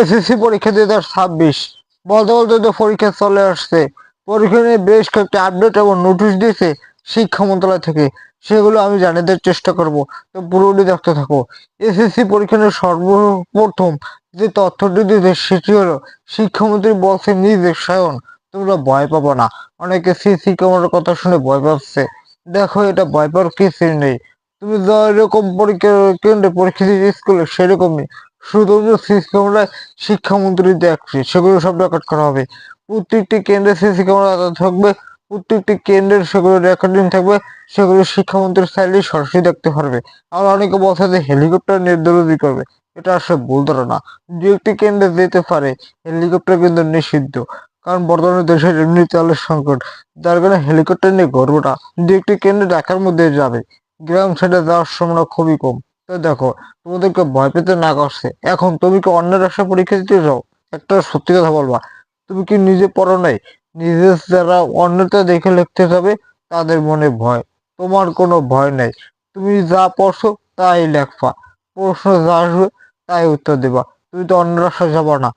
SSC পরীক্ষা 2026 বলতে বলতে তো পরীক্ষা চলে আসছে। পরীক্ষা নিয়ে বেশ কয়েকটি আপডেট এবং নোটিশ দিয়েছে শিক্ষা মন্ত্রণালয় থেকে, সেগুলো আমি জানিয়ে দেওয়ার চেষ্টা করব। তো পুরোটি দেখতে থাকো। এসএসসি পরীক্ষা নিয়ে সর্বপ্রথম যে তথ্যটি দিয়েছে সেটি হলো, শিক্ষামন্ত্রী বলছে নিজে স্বয়ং তোমরা ভয় পাবো না। অনেকে সিসি ক্যামেরার কথা শুনে ভয় পাচ্ছে। দেখো, এটা ভয় পাওয়ার কিছুই নেই। তুমি যেরকম পরীক্ষা কেন্দ্রে পরীক্ষা দিয়েছে স্কুলে সেরকমই, শুধুমাত্র সিসি ক্যামেরায় শিক্ষামন্ত্রী দেখছে সেগুলো সব রেকর্ড করা হবে। প্রত্যেকটি কেন্দ্রে সিসি ক্যামেরা থাকবে, প্রত্যেকটি কেন্দ্রের সেগুলো রেকর্ডিং থাকবে, সেগুলো শিক্ষামন্ত্রী চাইলে সরাসরি দেখতে পারবে। আর অনেকে বলছে যে হেলিকপ্টার নির্ধারণী করবে, এটা আসলে ভুল ধারণা। দু একটি কেন্দ্রে যেতে পারে, হেলিকপ্টার কিন্তু নিষিদ্ধ। কারণ বর্তমানে দেশের এমনি চালের সংকট, যার কারণে হেলিকপ্টার নিয়ে গর্বটা দু একটি কেন্দ্রে ঢাকার মধ্যে যাবে, গ্রাম সাইডে যাওয়ার সম্ভাবনা খুবই কম। তো দেখো, তোমাদেরকে ভয় পেতে না করছে। এখন তুমি কি অন্যের আশা পরীক্ষা দিতে যাও? একটা সত্যি কথা বলবা, তুমি কি নিজে পড়ো নাই? নিজে যারা অন্যটা দেখে লিখতে যাবে তাদের মনে ভয়, তোমার কোনো ভয় নাই। তুমি যা পড়ছো তাই লেখবা, প্রশ্ন যা আসবে তাই উত্তর দিবা। তুমি তো অন্যের আশা যাবা না।